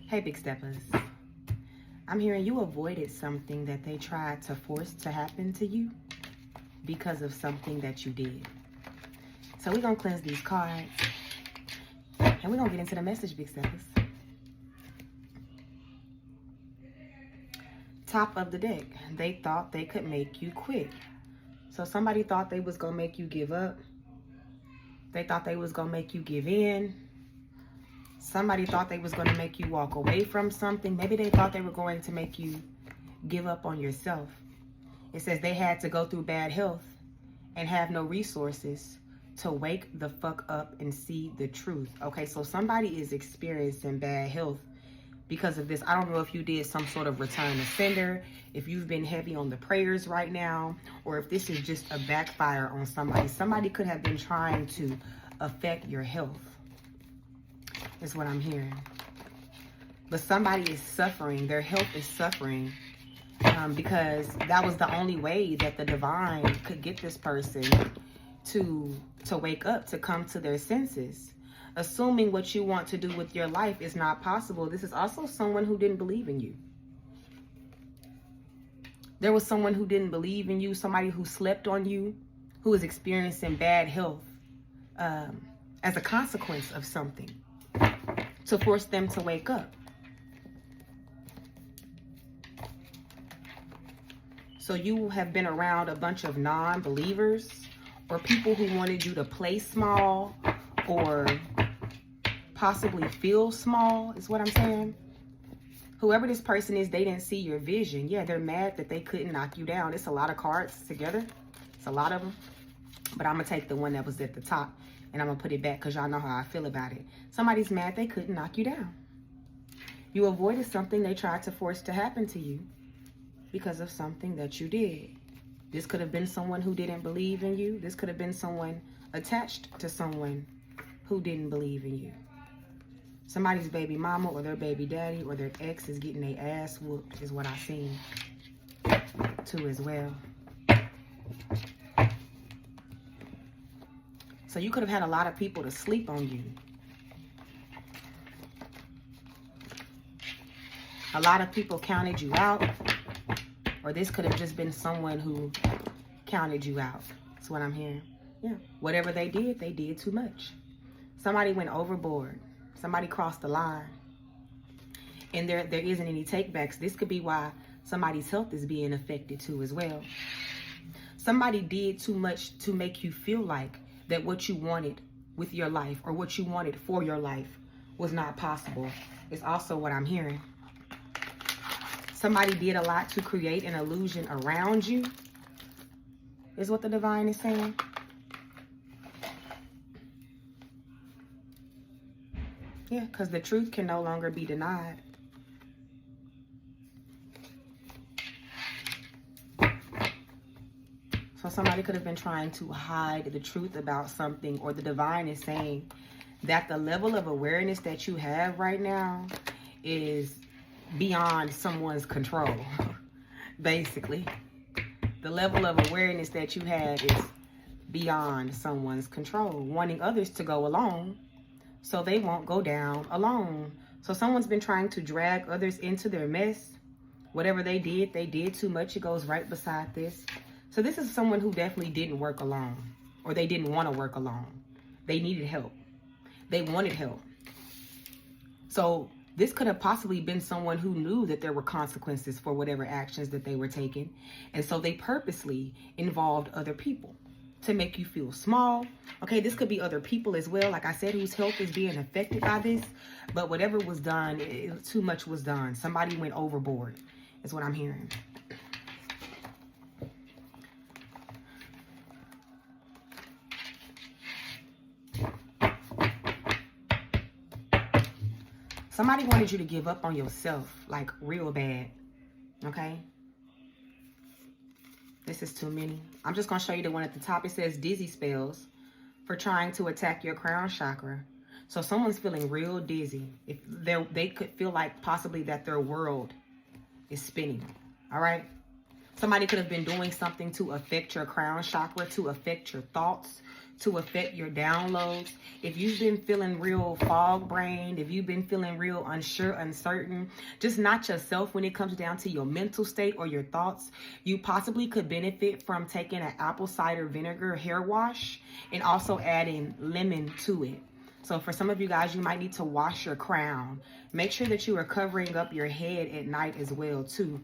Hey, big steppers. I'm hearing you avoided something that they tried to force to happen to you because of something that you did. So we're going to cleanse these cards. And we're going to get into the message, big steppers. Top of the deck. They thought they could make you quit. So somebody thought they was going to make you give up. They thought they was going to make you give in. Somebody thought they was going to make you walk away from something. Maybe they thought they were going to make you give up on yourself. It says they had to go through bad health and have no resources to wake the fuck up and see the truth. Okay, so somebody is experiencing bad health because of this. I don't know if you did some sort of return to sender, if you've been heavy on the prayers right now, or if this is just a backfire on somebody. Somebody could have been trying to affect your health, is what I'm hearing. But somebody is suffering. Their health is suffering because that was the only way that the divine could get this person to wake up, to come to their senses. Assuming what you want to do with your life is not possible. This is also someone who didn't believe in you. There was someone who didn't believe in you, somebody who slept on you, who is experiencing bad health as a consequence of something, to force them to wake up. So you have been around a bunch of non-believers or people who wanted you to play small or possibly feel small, is what I'm saying. Whoever this person is, they didn't see your vision. Yeah, they're mad that they couldn't knock you down. It's a lot of cards together. It's a lot of them. But I'm going to take the one that was at the top and I'm going to put it back because y'all know how I feel about it. Somebody's mad they couldn't knock you down. You avoided something they tried to force to happen to you because of something that you did. This could have been someone who didn't believe in you. This could have been someone attached to someone who didn't believe in you. Somebody's baby mama or their baby daddy or their ex is getting their ass whooped, is what I seen too as well. So you could have had a lot of people to sleep on you. A lot of people counted you out, or this could have just been someone who counted you out. That's what I'm hearing. Yeah. Whatever they did too much. Somebody went overboard. Somebody crossed the line. And there isn't any takebacks. This could be why somebody's health is being affected too as well. Somebody did too much to make you feel like that what you wanted with your life or what you wanted for your life was not possible. It's also what I'm hearing. Somebody did a lot to create an illusion around you, is what the divine is saying. Yeah, because the truth can no longer be denied. So somebody could have been trying to hide the truth about something, or the divine is saying that the level of awareness that you have right now is beyond someone's control. Basically, the level of awareness that you have is beyond someone's control, wanting others to go along so they won't go down alone. So someone's been trying to drag others into their mess. Whatever they did too much. It goes right beside this. So this is someone who definitely didn't work alone, or they didn't want to work alone. They needed help. They wanted help. So this could have possibly been someone who knew that there were consequences for whatever actions that they were taking. And so they purposely involved other people to make you feel small. Okay, this could be other people as well, like I said, whose health is being affected by this. But whatever was done, too much was done. Somebody went overboard, is what I'm hearing. Somebody wanted you to give up on yourself, like real bad, okay? This is too many. I'm just going to show you the one at the top. It says dizzy spells for trying to attack your crown chakra. So someone's feeling real dizzy. If they could feel like possibly that their world is spinning, all right? Somebody could have been doing something to affect your crown chakra, to affect your thoughts, to affect your downloads. If you've been feeling real fog-brained, if you've been feeling real unsure, uncertain, just not yourself when it comes down to your mental state or your thoughts, you possibly could benefit from taking an apple cider vinegar hair wash and also adding lemon to it. So for some of you guys, you might need to wash your crown. Make sure that you are covering up your head at night as well too.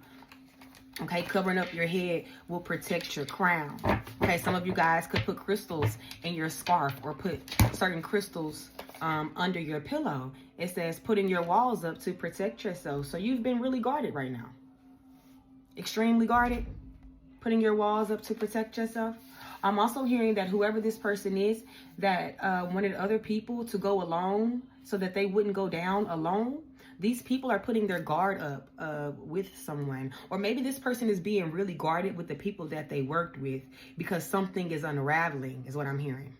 Okay, covering up your head will protect your crown. Okay, some of you guys could put crystals in your scarf or put certain crystals under your pillow. It says putting your walls up to protect yourself. So you've been really guarded right now. Extremely guarded. Putting your walls up to protect yourself. I'm also hearing that whoever this person is that wanted other people to go alone so that they wouldn't go down alone. These people are putting their guard up with someone. Or maybe this person is being really guarded with the people that they worked with because something is unraveling, is what I'm hearing.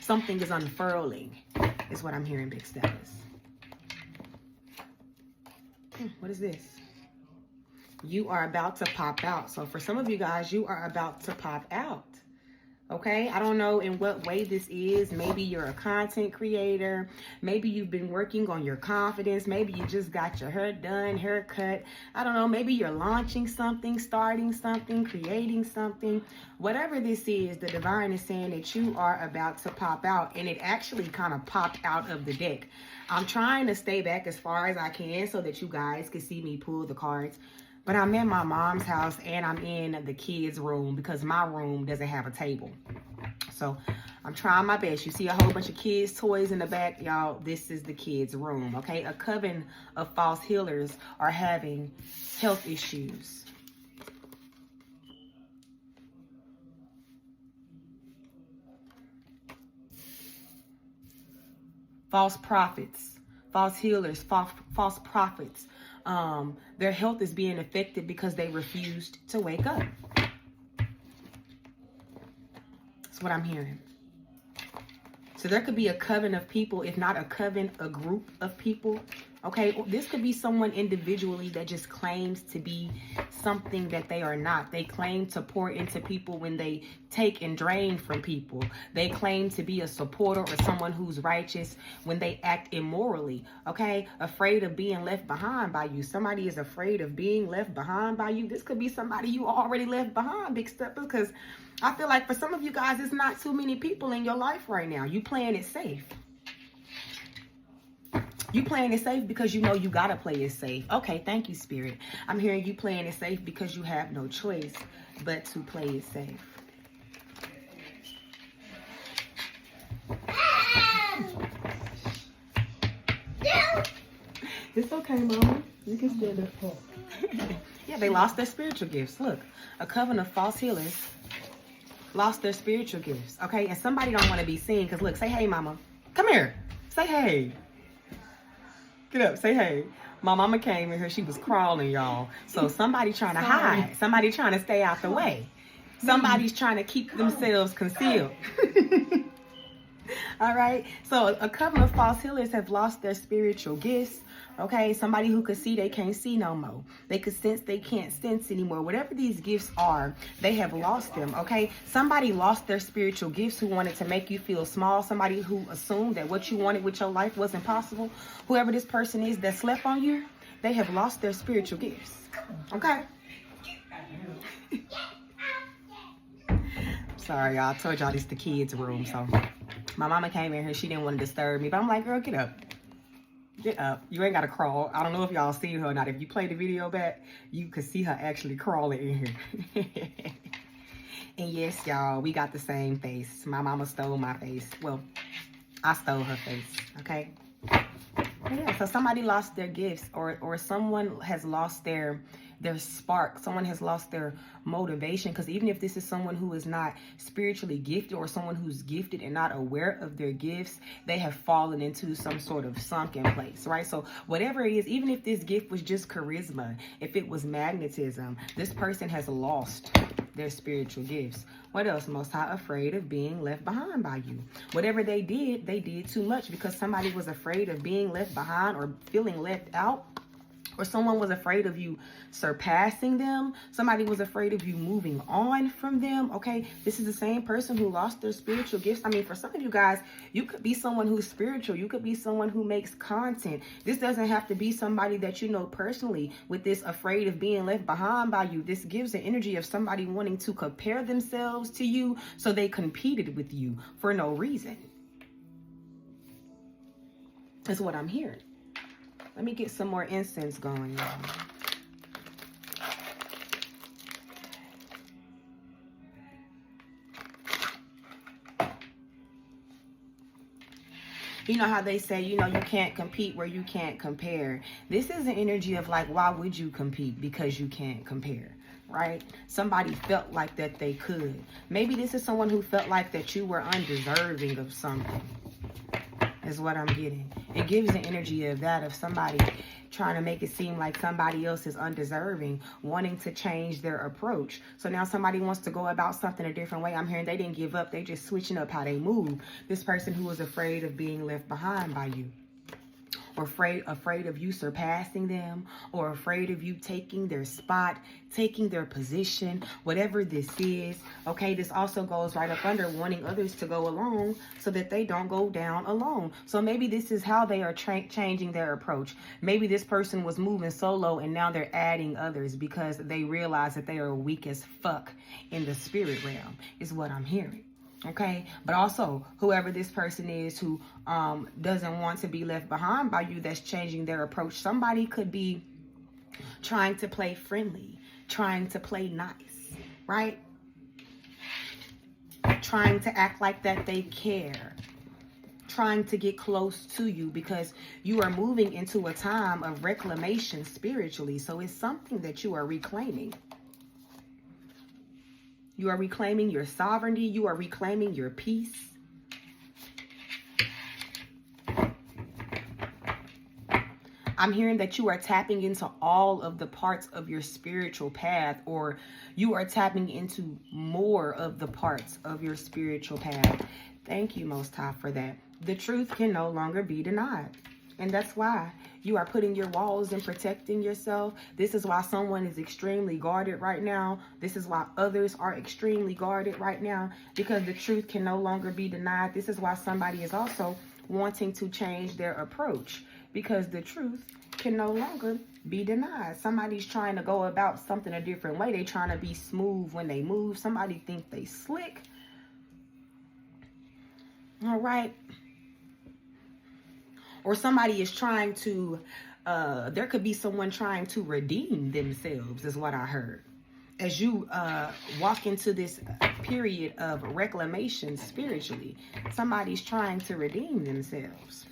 Something is unfurling, is what I'm hearing, big status. What is this? You are about to pop out. So for some of you guys, you are about to pop out. Okay, I don't know in what way this is. Maybe you're a content creator. Maybe you've been working on your confidence. Maybe you just got your hair done, haircut. I don't know. Maybe you're launching something, starting something, creating something. Whatever this is, the divine is saying that you are about to pop out. And it actually kind of popped out of the deck. I'm trying to stay back as far as I can so that you guys can see me pull the cards. But I'm in my mom's house and I'm in the kids' room because my room doesn't have a table. So I'm trying my best. You see a whole bunch of kids' toys in the back, y'all. This is the kids' room, okay? A coven of false healers are having health issues. False prophets, false healers, false prophets. Their health is being affected because they refused to wake up. That's what I'm hearing. So there could be a coven of people, if not a coven, a group of people. Okay, this could be someone individually that just claims to be something that they are not. They claim to pour into people when they take and drain from people. They claim to be a supporter or someone who's righteous when they act immorally. Okay, afraid of being left behind by you. Somebody is afraid of being left behind by you. This could be somebody you already left behind, big stepper, because I feel like for some of you guys, it's not too many people in your life right now. You playing it safe. You playing it safe because you know you gotta play it safe. Okay, thank you, Spirit. I'm hearing you playing it safe because you have no choice but to play it safe. It's okay, Mama. You can stand up. Yeah, they lost their spiritual gifts. Look, a coven of false healers lost their spiritual gifts. Okay, and somebody don't want to be seen because look, say hey, Mama. Come here. Say hey. Get up, say hey. My mama came in here, she was crawling, y'all. So somebody trying to hide. Somebody trying to stay out the way. Somebody's trying to keep themselves concealed. All right. So a couple of false healers have lost their spiritual gifts. Okay. Somebody who could see, they can't see no more. They could sense, they can't sense anymore. Whatever these gifts are, they have lost them. Okay. Somebody lost their spiritual gifts who wanted to make you feel small. Somebody who assumed that what you wanted with your life wasn't possible. Whoever this person is that slept on you, they have lost their spiritual gifts. Okay. Sorry, y'all. I told y'all this is the kids' room, so my mama came in here. She didn't want to disturb me, but I'm like, girl, get up. Get up. You ain't got to crawl. I don't know if y'all see her or not. If you play the video back, you could see her actually crawling in here. And yes, y'all, we got the same face. My mama stole my face. Well, I stole her face, okay? Yeah, so somebody lost their gifts or someone has lost their spark. Someone has lost their motivation, because even if this is someone who is not spiritually gifted or someone who's gifted and not aware of their gifts, they have fallen into some sort of sunken place, right? So whatever it is, even if this gift was just charisma, if it was magnetism, this person has lost their spiritual gifts. What else? Most High afraid of being left behind by you. Whatever they did too much because somebody was afraid of being left behind or feeling left out. or someone was afraid of you surpassing them. Somebody was afraid of you moving on from them. Okay, this is the same person who lost their spiritual gifts. I mean, for some of you guys, you could be someone who's spiritual. You could be someone who makes content. This doesn't have to be somebody that you know personally. With this afraid of being left behind by you, this gives the energy of somebody wanting to compare themselves to you, so they competed with you for no reason. That's what I'm hearing. Let me get some more incense going, y'all. You know how they say, you know, you can't compete where you can't compare. This is an energy of like, why would you compete? Because you can't compare, right? Somebody felt like that they could. Maybe this is someone who felt like that you were undeserving of something, is what I'm getting. It gives the energy of that, of somebody trying to make it seem like somebody else is undeserving, wanting to change their approach. So now somebody wants to go about something a different way. I'm hearing they didn't give up. They just switching up how they move. This person who was afraid of being left behind by you, or afraid of you surpassing them, or afraid of you taking their spot, taking their position, whatever this is. Okay, this also goes right up under wanting others to go along so that they don't go down alone. So maybe this is how they are changing their approach. Maybe this person was moving solo and now they're adding others because they realize that they are weak as fuck in the spirit realm, is what I'm hearing. Okay, but also whoever this person is who doesn't want to be left behind by you, that's changing their approach. Somebody could be trying to play friendly, trying to play nice, right? Trying to act like that they care, trying to get close to you because you are moving into a time of reclamation spiritually. So it's something that you are reclaiming. You are reclaiming your sovereignty. You are reclaiming your peace. I'm hearing that you are tapping into all of the parts of your spiritual path, or you are tapping into more of the parts of your spiritual path. Thank you, Most High, for that. The truth can no longer be denied. And that's why you are putting your walls and protecting yourself. This is why someone is extremely guarded right now. This is why others are extremely guarded right now, because the truth can no longer be denied. This is why somebody is also wanting to change their approach, because the truth can no longer be denied. Somebody's trying to go about something a different way. They're trying to be smooth when they move. Somebody think they slick. All right. Or somebody is trying to, there could be someone trying to redeem themselves, is what I heard. As you walk into this period of reclamation spiritually, somebody's trying to redeem themselves.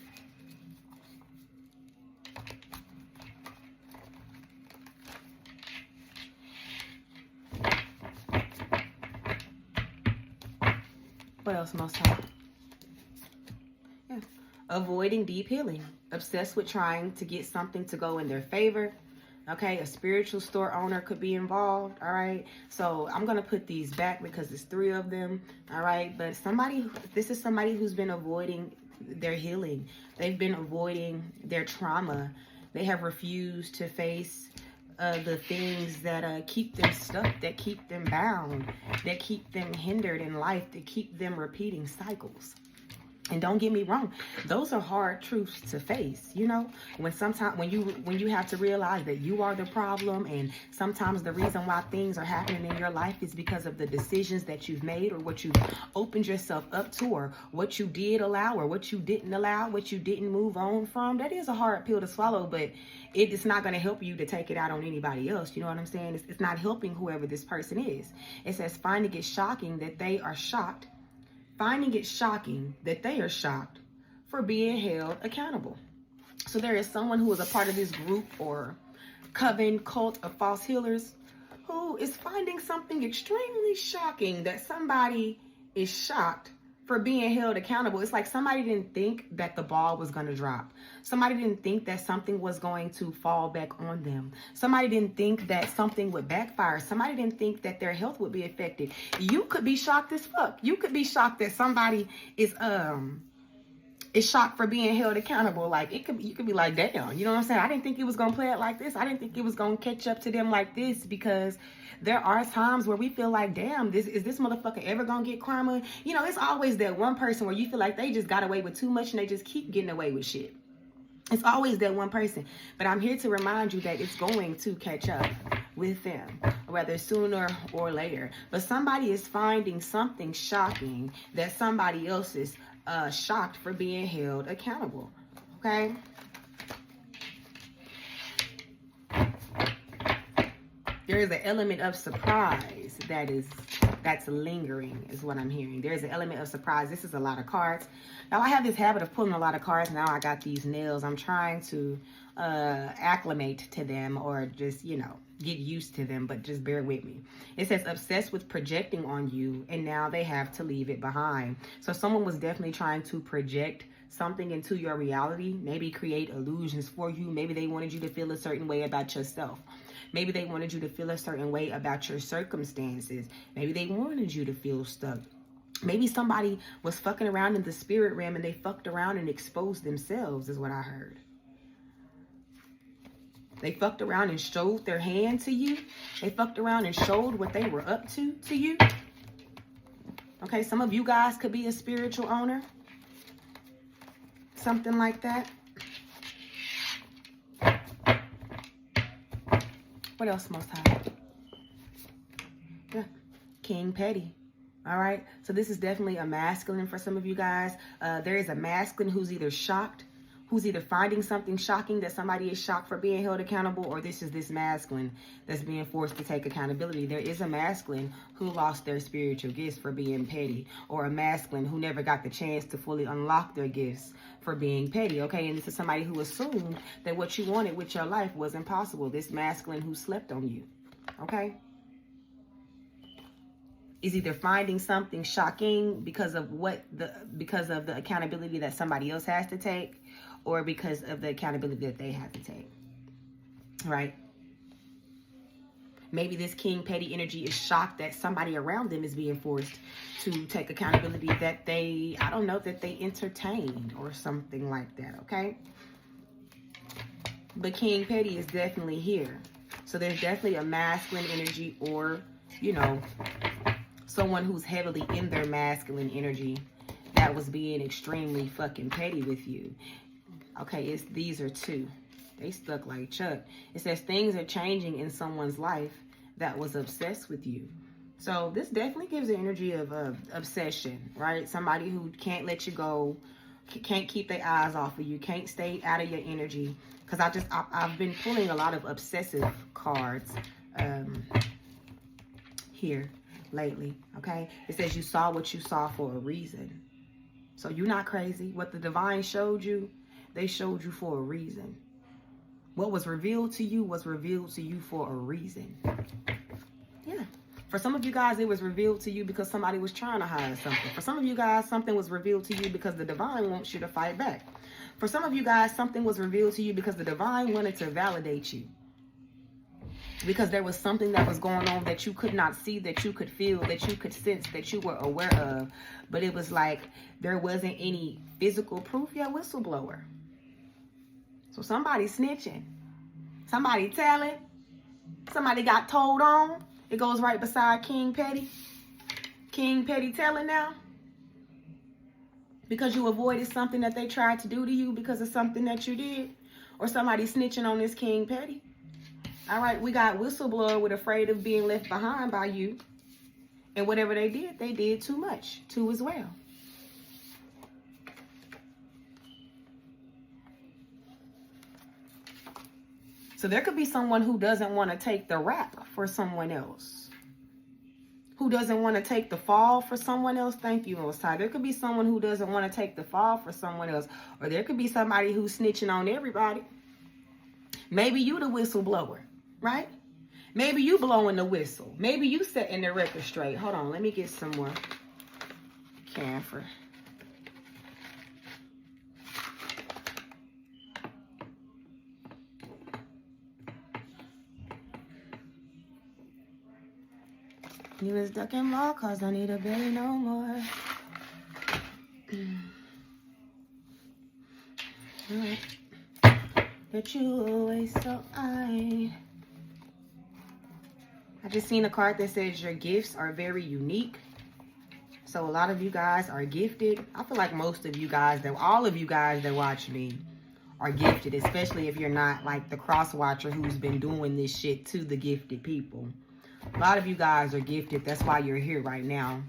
What else, Most High? Yeah. Avoiding deep healing. Obsessed with trying to get something to go in their favor. Okay, a spiritual store owner could be involved. All right, so I'm going to put these back because there's 3 of them. All right, but this is somebody who's been avoiding their healing. They've been avoiding their trauma. They have refused to face the things that keep them stuck, that keep them bound, that keep them hindered in life, that keep them repeating cycles. And don't get me wrong, those are hard truths to face, you know, when you have to realize that you are the problem, and sometimes the reason why things are happening in your life is because of the decisions that you've made, or what you opened yourself up to, or what you did allow, or what you didn't allow, what you didn't move on from. That is a hard pill to swallow, but it's not going to help you to take it out on anybody else. You know what I'm saying? It's not helping whoever this person is. It says, finding it shocking that they are shocked. Finding it shocking that they are shocked for being held accountable. So there is someone who is a part of this group or coven, cult of false healers, who is finding something extremely shocking that somebody is shocked for being held accountable. It's like somebody didn't think that the ball was going to drop. Somebody didn't think that something was going to fall back on them. Somebody didn't think that something would backfire. Somebody didn't think that their health would be affected. You could be shocked as fuck. You could be shocked that somebody is is shocked for being held accountable. Like, you could be like, damn, you know what I'm saying? I didn't think it was going to play it like this. I didn't think it was going to catch up to them like this, because there are times where we feel like, damn, is this motherfucker ever going to get karma? You know, it's always that one person where you feel like they just got away with too much and they just keep getting away with shit. It's always that one person. But I'm here to remind you that it's going to catch up with them, whether sooner or later. But somebody is finding something shocking that somebody else is shocked for being held accountable. Okay? There is an element of surprise that's lingering, is what I'm hearing. There's an element of surprise. This is a lot of cards. Now, I have this habit of pulling a lot of cards. Now I got these nails. I'm trying to acclimate to them, or just, you know, get used to them, but just bear with me. It says obsessed with projecting on you, and now they have to leave it behind. So someone was definitely trying to project something into your reality, maybe create illusions for you. Maybe they wanted you to feel a certain way about yourself. Maybe they wanted you to feel a certain way about your circumstances. Maybe they wanted you to feel stuck. Maybe somebody was fucking around in the spirit realm and they fucked around and exposed themselves, is what I heard. They fucked around and showed their hand to you. They fucked around and showed what they were up to you. Okay, some of you guys could be a spiritual owner. Something like that. What else, Most High? Yeah. King Petty. All right. So this is definitely a masculine for some of you guys. There is a masculine who's either shocked, who's either finding something shocking that somebody is shocked for being held accountable, or this is this masculine that's being forced to take accountability. There is a masculine who lost their spiritual gifts for being petty, or a masculine who never got the chance to fully unlock their gifts for being petty, okay? And this is somebody who assumed that what you wanted with your life was impossible. This masculine who slept on you, okay? Is either finding something shocking because of the accountability that somebody else has to take, or because of the accountability that they have to take, right? Maybe this King Petty energy is shocked that somebody around them is being forced to take accountability that they, I don't know, that they entertained or something like that, okay? But King Petty is definitely here. So there's definitely a masculine energy, or, you know, someone who's heavily in their masculine energy that was being extremely fucking petty with you. Okay, these are two. They stuck like Chuck. It says things are changing in someone's life that was obsessed with you. So this definitely gives the energy of obsession, right? Somebody who can't let you go, can't keep their eyes off of you, can't stay out of your energy. Because I've been pulling a lot of obsessive cards here lately, okay? It says you saw what you saw for a reason. So you're not crazy. What the divine showed you, they showed you for a reason. What was revealed to you was revealed to you for a reason. Yeah. For some of you guys, it was revealed to you because somebody was trying to hide something. For some of you guys, something was revealed to you because the divine wants you to fight back. For some of you guys, something was revealed to you because the divine wanted to validate you. Because there was something that was going on that you could not see, that you could feel, that you could sense, that you were aware of. But it was like there wasn't any physical proof yet. Whistleblower. So somebody snitching, somebody telling, somebody got told on. It goes right beside King Petty. King Petty telling now. Because you avoided something that they tried to do to you because of something that you did. Or somebody snitching on this King Petty. All right, we got whistleblower with afraid of being left behind by you. And whatever they did too much, too as well. So there could be someone who doesn't want to take the rap for someone else. Who doesn't want to take the fall for someone else. Thank you, Most High. There could be someone who doesn't want to take the fall for someone else. Or there could be somebody who's snitching on everybody. Maybe you the whistleblower, right? Maybe you blowing the whistle. Maybe you setting the record straight. Hold on, let me get some more camphor. You was ducking law cause I need a belly no more. Alright. That you always so I just seen a card that says your gifts are very unique. So a lot of you guys are gifted. I feel like most of you guys, all of you guys that watch me are gifted, especially if you're not like the cross watcher who's been doing this shit to the gifted people. A lot of you guys are gifted. That's why you're here right now.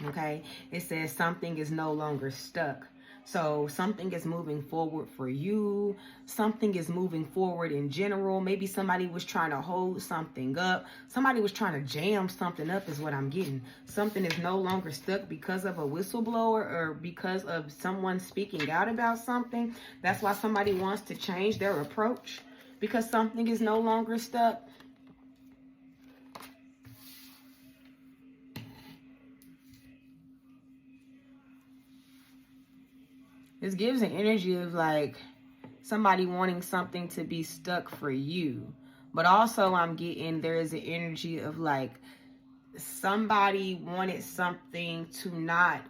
Okay? It says something is no longer stuck. So something is moving forward for you. Something is moving forward in general. Maybe somebody was trying to hold something up. Somebody was trying to jam something up is what I'm getting. Something is no longer stuck because of a whistleblower or because of someone speaking out about something. That's why somebody wants to change their approach, because something is no longer stuck. This gives an energy of like somebody wanting something to be stuck for you. But also I'm getting there is an energy of like somebody wanted something to not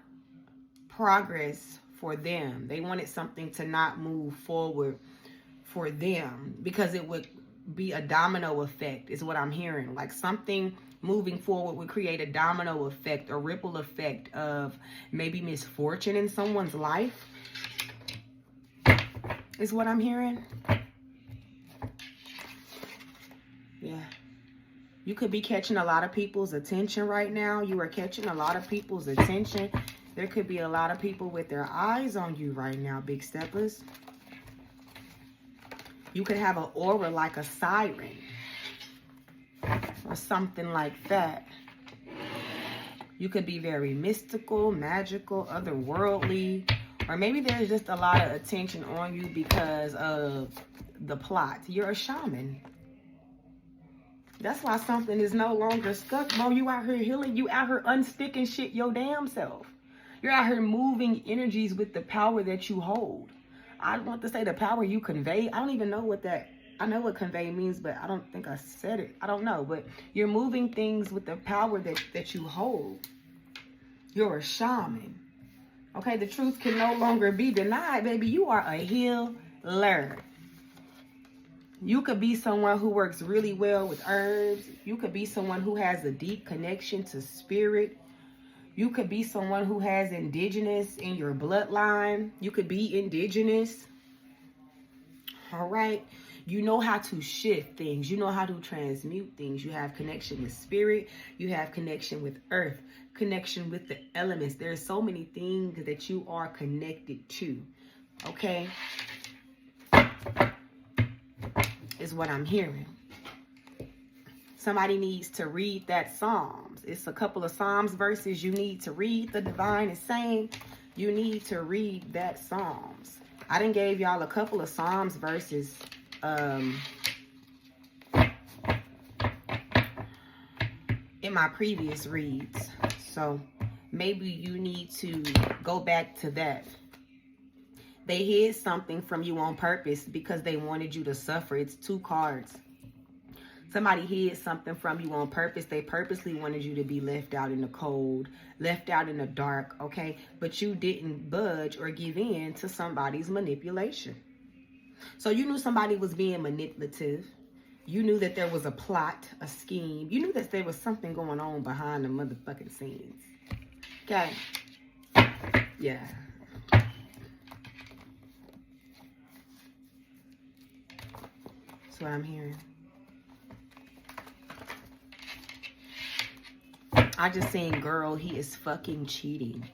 progress for them. They wanted something to not move forward for them because it would be a domino effect is what I'm hearing. Like something moving forward would create a domino effect, a ripple effect of maybe misfortune in someone's life. Is what I'm hearing. Yeah. You could be catching a lot of people's attention right now. You are catching a lot of people's attention. There could be a lot of people with their eyes on you right now, big steppers. You could have an aura like a siren or something like that. You could be very mystical, magical, otherworldly. Or maybe there's just a lot of attention on you because of the plot. You're a shaman. That's why something is no longer stuck, bro. You out here healing. You out here unsticking shit your damn self. You're out here moving energies with the power that you hold. I want to say the power you convey. I don't even know what that... I know what convey means, but I don't think I said it. I don't know. But you're moving things with the power that you hold. You're a shaman. Okay, the truth can no longer be denied, baby. You are a healer. You could be someone who works really well with herbs. You could be someone who has a deep connection to spirit. You could be someone who has indigenous in your bloodline. You could be indigenous. All right. You know how to shift things. You know how to transmute things. You have connection with spirit. You have connection with earth. Connection with the elements. There's so many things that you are connected to. Okay? Is what I'm hearing. Somebody needs to read that Psalms. It's a couple of Psalms verses you need to read. The divine is saying you need to read that Psalms. I done gave y'all a couple of Psalms verses in my previous reads. So maybe you need to go back to that. They hid something from you on purpose because they wanted you to suffer. It's 2 cards. Somebody hid something from you on purpose. They purposely wanted you to be left out in the cold, left out in the dark, okay? But you didn't budge or give in to somebody's manipulation. So you knew somebody was being manipulative. You knew that there was a plot, a scheme. You knew that there was something going on behind the motherfucking scenes. Okay? Yeah. That's what I'm hearing. I just seen, girl, he is fucking cheating.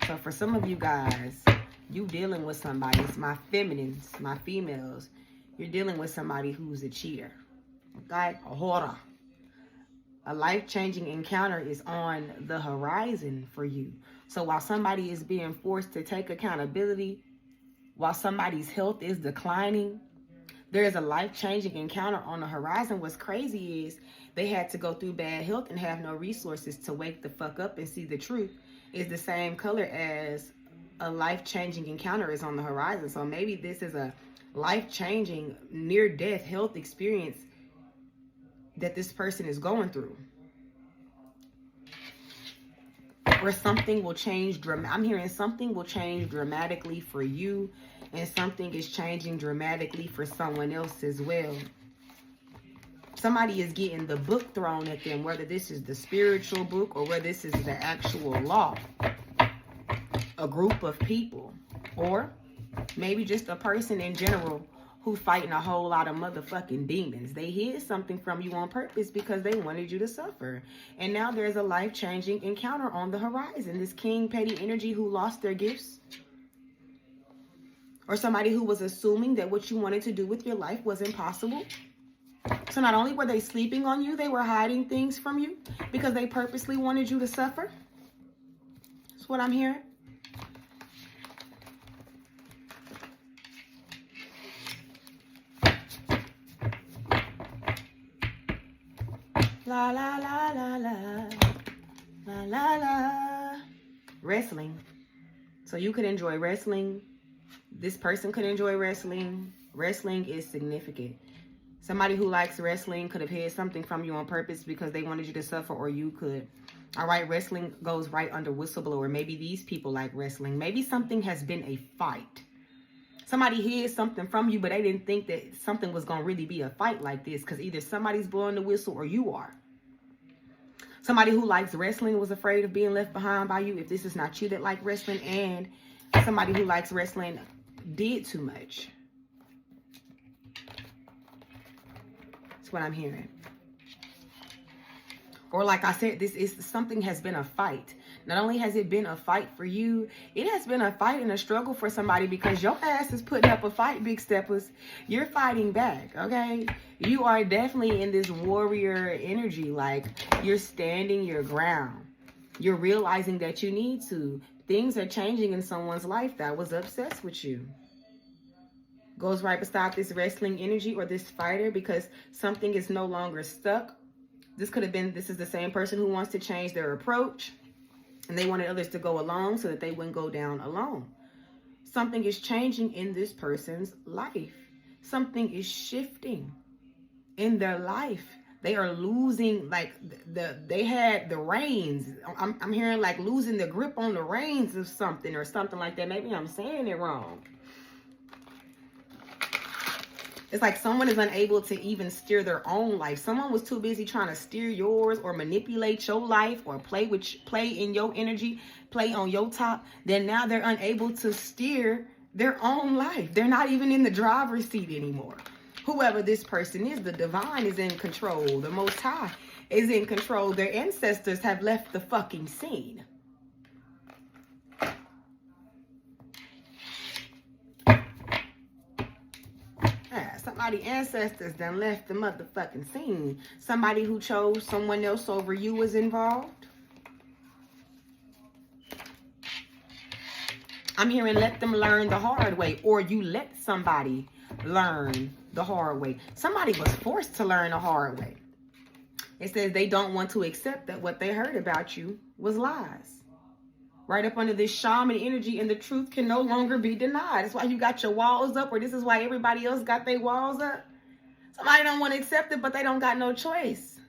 So for some of you guys, you dealing with somebody. It's my feminines, my females. You're dealing with somebody who's a cheater. Okay? A whora. A life-changing encounter is on the horizon for you. So while somebody is being forced to take accountability, while somebody's health is declining, there is a life-changing encounter on the horizon. What's crazy is they had to go through bad health and have no resources to wake the fuck up and see the truth. Is the same color as a life-changing encounter is on the horizon. So maybe this is a life-changing near-death health experience that this person is going through. Or something will change. I'm hearing something will change dramatically for you. And something is changing dramatically for someone else as well. Somebody is getting the book thrown at them, whether this is the spiritual book or whether this is the actual law. A group of people, or maybe just a person in general who's fighting a whole lot of motherfucking demons. They hid something from you on purpose because they wanted you to suffer. And now there's a life-changing encounter on the horizon. This king petty energy who lost their gifts. Or somebody who was assuming that what you wanted to do with your life was impossible. So not only were they sleeping on you, they were hiding things from you because they purposely wanted you to suffer. That's what I'm hearing. La la la la la la la la. Wrestling. So you could enjoy wrestling. This person could enjoy wrestling. Wrestling is significant. Somebody who likes wrestling could have hid something from you on purpose because they wanted you to suffer, or you could. All right, wrestling goes right under whistleblower. Maybe these people like wrestling. Maybe something has been a fight. Somebody hid something from you, but they didn't think that something was going to really be a fight like this, because either somebody's blowing the whistle or you are. Somebody who likes wrestling was afraid of being left behind by you if this is not you that like wrestling, and somebody who likes wrestling did too much. That's what I'm hearing. Or like I said, this is something has been a fight. Not only has it been a fight for you, it has been a fight and a struggle for somebody, because your ass is putting up a fight, big steppers. You're fighting back, okay? You are definitely in this warrior energy, like you're standing your ground. You're realizing that you need to. Things are changing in someone's life that was obsessed with you. Goes right beside this wrestling energy or this fighter, because something is no longer stuck. This could have been, this is the same person who wants to change their approach, and they wanted others to go along so that they wouldn't go down alone. Something is changing in this person's life. Something is shifting in their life. They are losing, like, they had the reins. I'm hearing like losing the grip on the reins of something or something like that. Maybe I'm saying it wrong. It's like someone is unable to even steer their own life. Someone was too busy trying to steer yours or manipulate your life or play in your energy, play on your top. Then now they're unable to steer their own life. They're not even in the driver's seat anymore. Whoever this person is, the divine is in control. The Most High is in control. Their ancestors have left the fucking scene. Somebody ancestors done left the motherfucking scene. Somebody who chose someone else over you was involved. I'm hearing let them learn the hard way, or you let somebody learn the hard way. Somebody was forced to learn the hard way. It says they don't want to accept that what they heard about you was lies. Right up under this shaman energy, and the truth can no longer be denied. That's why you got your walls up, or this is why everybody else got their walls up. Somebody don't want to accept it, but they don't got no choice.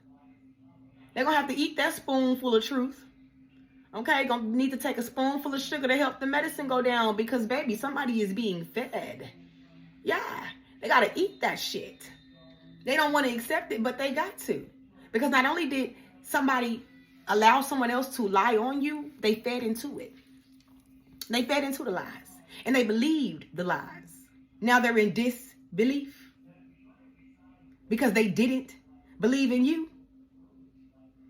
They're going to have to eat that spoonful of truth. Okay, going to need to take a spoonful of sugar to help the medicine go down, because, baby, somebody is being fed. Yeah, they got to eat that shit. They don't want to accept it, but they got to. Because not only did somebody allow someone else to lie on you, they fed into it. They fed into the lies. And they believed the lies. Now they're in disbelief. Because they didn't believe in you.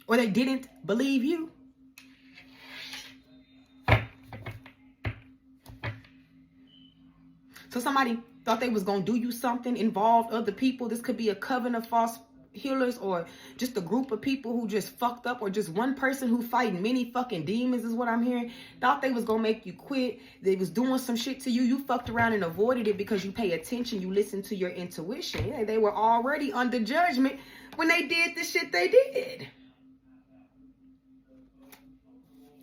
Or they didn't believe you. So somebody thought they was going to do you something, involved other people. This could be a coven of false healers, or just a group of people who just fucked up, or just one person who fighting many fucking demons is what I'm hearing. Thought they was gonna make you quit. They was doing some shit to you. You fucked around and avoided it because you pay attention. You listen to your intuition. Yeah, they were already under judgment when they did the shit they did.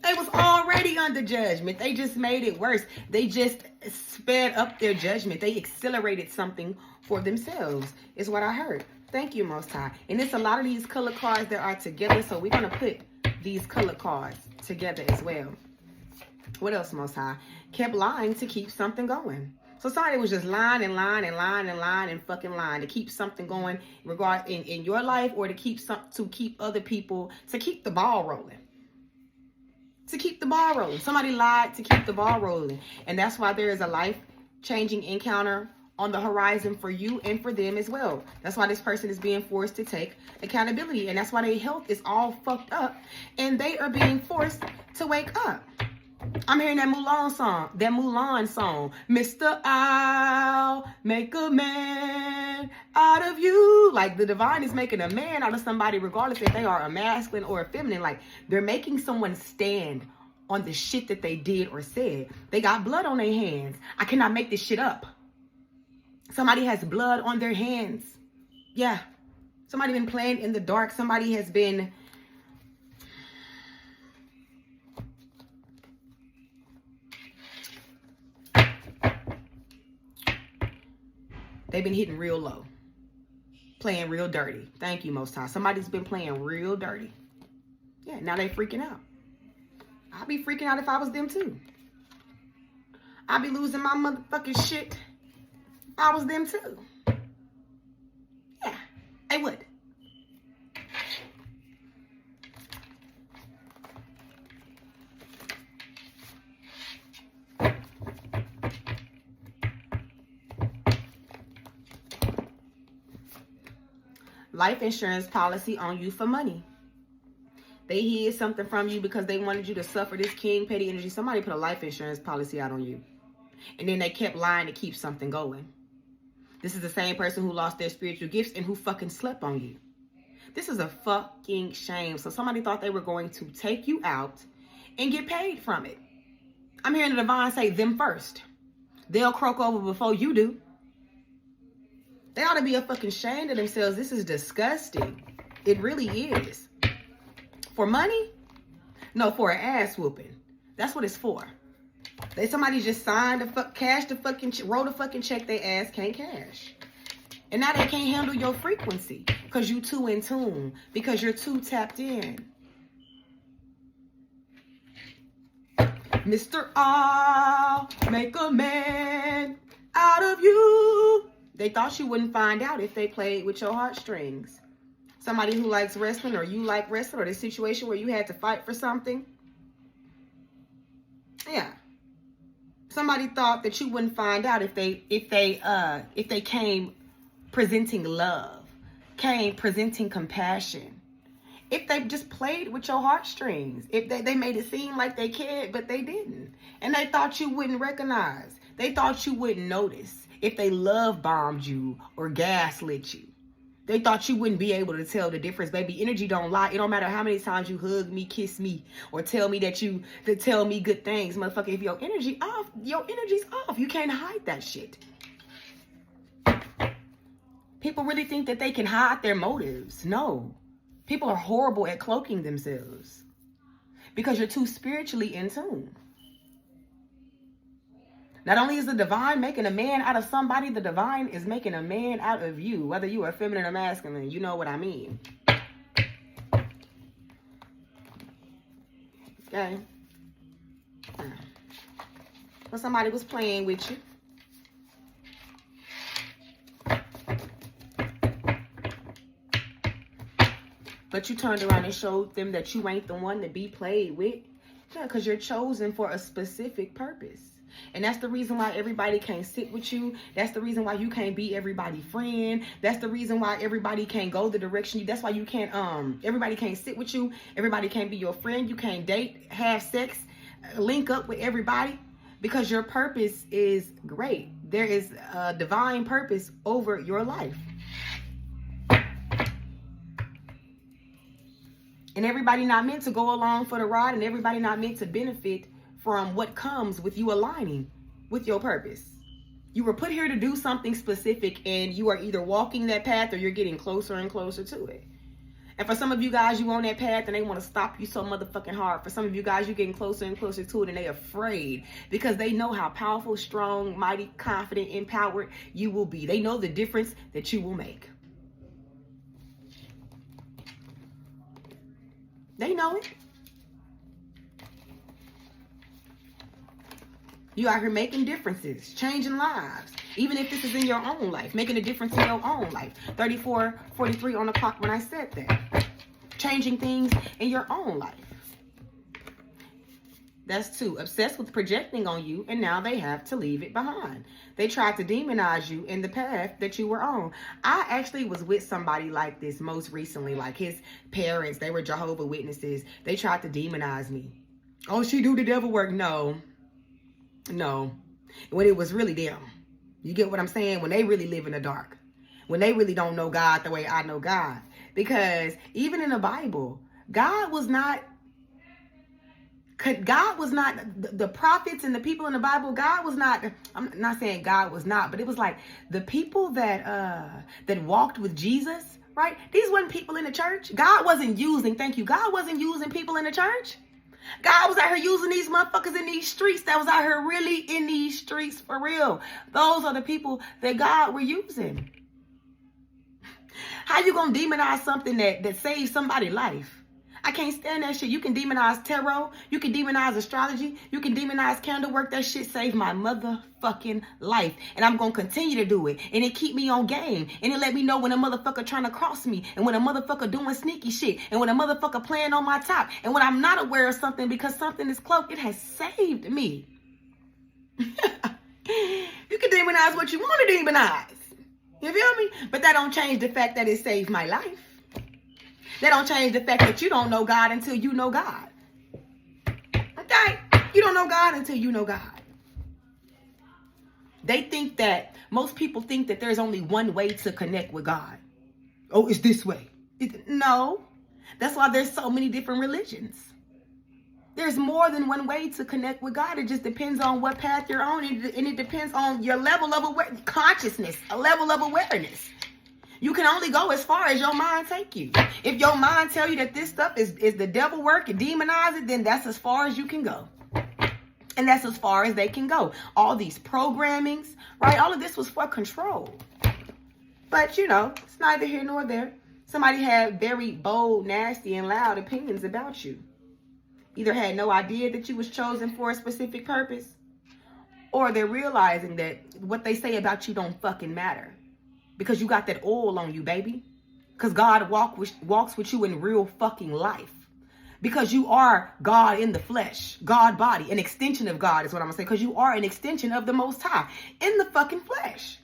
They was already under judgment. They just made it worse. They just sped up their judgment. They accelerated something for themselves, is what I heard. Thank you, Most High. And it's a lot of these color cards that are together, so we're going to put these color cards together as well. What else, Most High? Kept lying to keep something going. So somebody was just lying and lying and lying and lying and fucking lying to keep something going in your life, or to keep other people, to keep the ball rolling. To keep the ball rolling. Somebody lied to keep the ball rolling. And that's why there is a life-changing encounter on the horizon for you and for them as well. That's why this person is being forced to take accountability. And that's why their health is all fucked up. And they are being forced to wake up. I'm hearing that Mulan song. Mr. I'll make a man out of you. Like, the divine is making a man out of somebody, regardless if they are a masculine or a feminine. Like, they're making someone stand on the shit that they did or said. They got blood on their hands. I cannot make this shit up. Somebody has blood on their hands. Yeah. Somebody been playing in the dark. Somebody has been... They've been hitting real low. Playing real dirty. Thank you, Most High. Somebody's been playing real dirty. Yeah, now they freaking out. I'd be freaking out if I was them too. I'd be losing my motherfucking shit. I was them too. Yeah, I would. Life insurance policy on you for money. They hid something from you because they wanted you to suffer this king petty energy. Somebody put a life insurance policy out on you. And then they kept lying to keep something going. This is the same person who lost their spiritual gifts and who fucking slept on you. This is a fucking shame. So somebody thought they were going to take you out and get paid from it. I'm hearing the divine say them first. They'll croak over before you do. They ought to be a fucking shame of themselves. This is disgusting. It really is. For money? No, for an ass whooping. That's what it's for. Somebody just signed wrote a fucking check they ass can't cash. And now they can't handle your frequency because you too in tune, because you're too tapped in. Mr. I'll make a man out of you. They thought you wouldn't find out if they played with your heartstrings. Somebody who likes wrestling, or you like wrestling, or the situation where you had to fight for something. Yeah. Somebody thought that you wouldn't find out if they came presenting love, came presenting compassion. If they just played with your heartstrings, if they made it seem like they cared, but they didn't. And they thought you wouldn't recognize. They thought you wouldn't notice. If they love bombed you or gaslit you, they thought you wouldn't be able to tell the difference. Baby, energy don't lie. It don't matter how many times you hug me, kiss me, or tell me tell me good things. Motherfucker, if your energy off, your energy's off. You can't hide that shit. People really think that they can hide their motives. No. People are horrible at cloaking themselves because you're too spiritually in tune. Not only is the divine making a man out of somebody, the divine is making a man out of you, whether you are feminine or masculine. You know what I mean. Okay. Well, somebody was playing with you. But you turned around and showed them that you ain't the one to be played with. Yeah, because you're chosen for a specific purpose. And that's the reason why everybody can't sit with you. That's the reason why you can't be everybody's friend. That's the reason why everybody can't go the direction you. That's why you can't, everybody can't sit with you. Everybody can't be your friend. You can't date, have sex, link up with everybody. Because your purpose is great. There is a divine purpose over your life. And everybody not meant to go along for the ride, and everybody not meant to benefit from what comes with you aligning with your purpose. You were put here to do something specific, and you are either walking that path or you're getting closer and closer to it. And for some of you guys, you on that path and they want to stop you so motherfucking hard. For some of you guys, you're getting closer and closer to it, and they're afraid because they know how powerful, strong, mighty, confident, empowered you will be. They know the difference that you will make. They know it. You out here making differences, changing lives. Even if this is in your own life, making a difference in your own life. 34:43 on the clock when I said that. Changing things in your own life. That's 2. Obsessed with projecting on you, and now they have to leave it behind. They tried to demonize you in the path that you were on. I actually was with somebody like this most recently. Like his parents, they were Jehovah's Witnesses. They tried to demonize me. Oh, she do the devil work. No. When it was really them. You get what I'm saying? When they really live in the dark. When they really don't know God the way I know God. Because even in the Bible, God was not, the prophets and the people in the Bible, God was not, I'm not saying God was not, but it was like the people that walked with Jesus, right? These weren't people in the church. God wasn't using people in the church. God was out here using these motherfuckers in these streets that was out here really in these streets for real. Those are the people that God were using. How you gonna demonize something that saves somebody's life? I can't stand that shit. You can demonize tarot. You can demonize astrology. You can demonize candle work. That shit saved my motherfucking life. And I'm going to continue to do it. And it keep me on game. And it let me know when a motherfucker trying to cross me. And when a motherfucker doing sneaky shit. And when a motherfucker playing on my top. And when I'm not aware of something because something is cloaked. It has saved me. You can demonize what you want to demonize. You feel me? But that don't change the fact that it saved my life. That don't change the fact that you don't know God until you know God. Okay? You don't know God until you know God. Most people think that there's only one way to connect with God. Oh, it's this way. No. That's why there's so many different religions. There's more than one way to connect with God. It just depends on what path you're on. And it depends on your level of consciousness, a level of awareness. You can only go as far as your mind take you. If your mind tell you that this stuff is the devil work and demonize it, then that's as far as you can go. And that's as far as they can go. All these programmings, right? All of this was for control. But, it's neither here nor there. Somebody had very bold, nasty, and loud opinions about you. Either had no idea that you was chosen for a specific purpose, or they're realizing that what they say about you don't fucking matter. Because you got that oil on you, baby. Because God walks with you in real fucking life. Because you are God in the flesh. God body. An extension of God is what I'm going to say. Because you are an extension of the Most High. In the fucking flesh.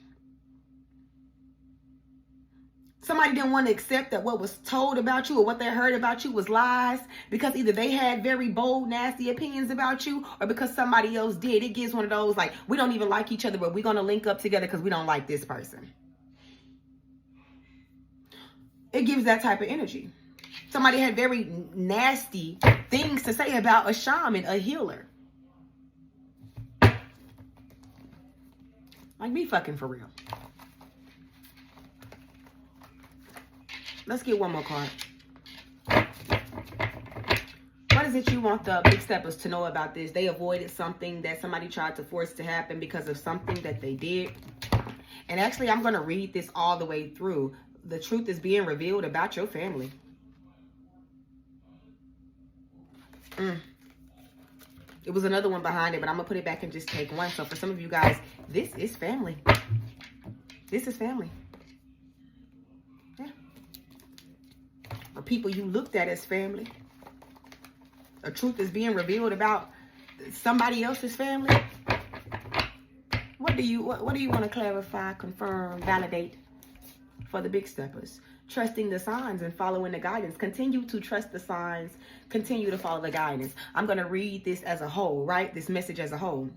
Somebody didn't want to accept that what was told about you or what they heard about you was lies. Because either they had very bold, nasty opinions about you. Or because somebody else did. It gives one of those like, we don't even like each other. But we're going to link up together because we don't like this person. It gives that type of energy. Somebody had very nasty things to say about a shaman, a healer. Like, be fucking for real. Let's get one more card. What is it you want the big steppers to know about this? They avoided something that somebody tried to force to happen because of something that they did. And actually, I'm going to read this all the way through. The truth is being revealed about your family. It was another one behind it, but I'm going to put it back and just take one. So for some of you guys, this is family. This is family. Yeah. Or people you looked at as family. The truth is being revealed about somebody else's family. What do you want to clarify, confirm, validate? For the big steppers, trusting the signs and following the guidance. Continue to trust the signs. Continue to follow the guidance. I'm going to read this as a whole, right? This message as a whole.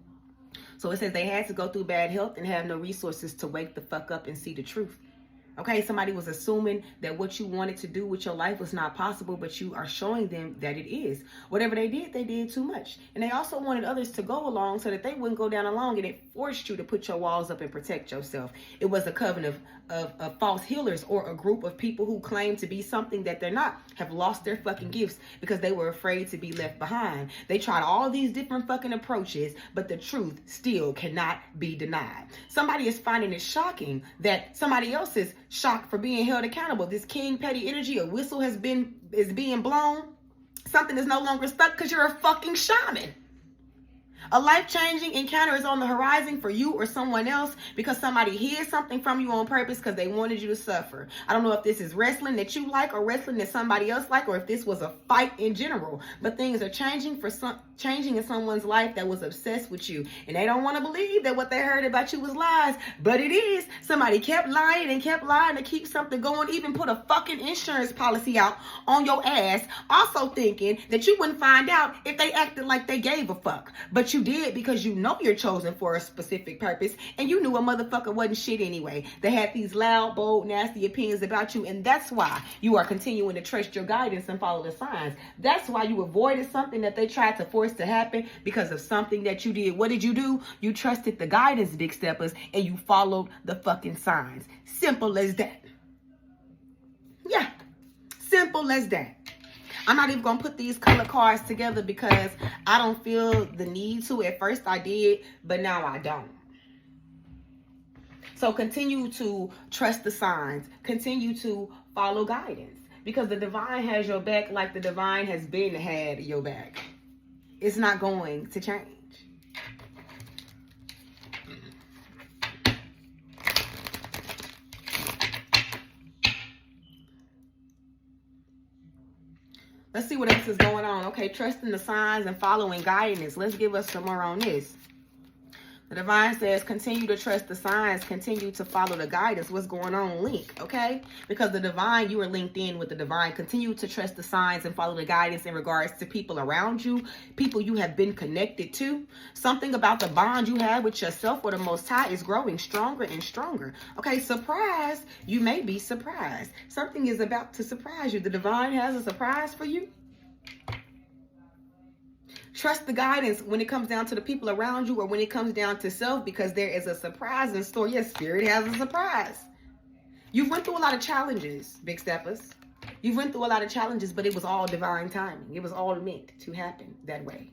So it says they had to go through bad health and have no resources to wake the fuck up and see the truth. Okay, somebody was assuming that what you wanted to do with your life was not possible, but you are showing them that it is. Whatever they did too much. And they also wanted others to go along so that they wouldn't go down along, and it forced you to put your walls up and protect yourself. It was a coven of false healers, or a group of people who claim to be something that they're not, have lost their fucking gifts because they were afraid to be left behind. They tried all these different fucking approaches, but the truth still cannot be denied. Somebody is finding it shocking that somebody else is shocked for being held accountable. This king petty energy, a whistle is being blown. Something is no longer stuck because you're a fucking shaman. A life-changing encounter is on the horizon for you or someone else because somebody hid something from you on purpose because they wanted you to suffer. I don't know if this is wrestling that you like or wrestling that somebody else like, or if this was a fight in general. But things are changing changing in someone's life that was obsessed with you. And they don't want to believe that what they heard about you was lies. But it is. Somebody kept lying to keep something going. Even put a fucking insurance policy out on your ass. Also thinking that you wouldn't find out if they acted like they gave a fuck. But you did because you know you're chosen for a specific purpose. And you knew a motherfucker wasn't shit anyway. They had these loud, bold, nasty opinions about you. And that's why you are continuing to trust your guidance and follow the signs. That's why you avoided something that they tried to force to happen because of something that you did. What did you do? You trusted the guidance, big steppers, and you followed the fucking signs. Simple as that. Yeah, simple as that. I'm not even going to put these color cards together because I don't feel the need to. At first I did, but now I don't. So continue to trust the signs. Continue to follow guidance because the divine has your back like the divine has been had your back. It's not going to change. Let's see what else is going on. Okay, trusting the signs and following guidance. Let's give us some more on this. The divine says, continue to trust the signs, continue to follow the guidance. What's going on? Link, okay? Because the divine, you are linked in with the divine. Continue to trust the signs and follow the guidance in regards to people around you, people you have been connected to. Something about the bond you have with yourself or the Most High is growing stronger and stronger. Okay, surprise. You may be surprised. Something is about to surprise you. The divine has a surprise for you. Trust the guidance when it comes down to the people around you or when it comes down to self, because there is a surprise in store. Yes, Spirit has a surprise. You've went through a lot of challenges, big steppers. You've went through a lot of challenges, but it was all divine timing. It was all meant to happen that way.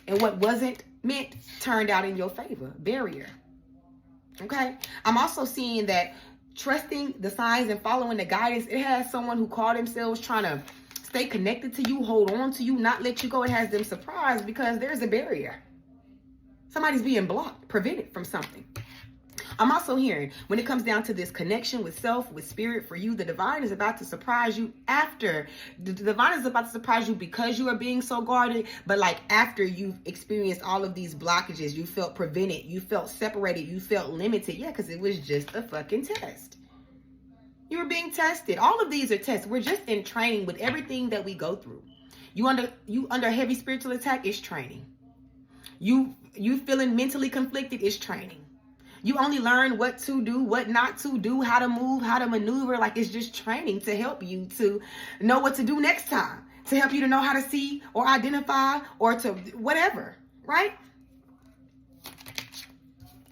And what wasn't meant turned out in your favor. Barrier. Okay? I'm also seeing that trusting the signs and following the guidance, it has someone who called themselves trying to stay connected to you, hold on to you, not let you go. It has them surprised because there's a barrier. Somebody's being blocked, prevented from something. I'm also hearing when it comes down to this connection with self, with spirit for you, the divine is about to surprise you after. The divine is about to surprise you because you are being so guarded, but like after you've experienced all of these blockages, you felt prevented, you felt separated, you felt limited. Yeah, because it was just a fucking test. You were being tested. All of these are tests. We're just in training with everything that we go through. You under heavy spiritual attack is training. You feeling mentally conflicted is training. You only learn what to do, what not to do, how to move, how to maneuver. Like it's just training to help you to know what to do next time, to help you to know how to see or identify or to whatever, right?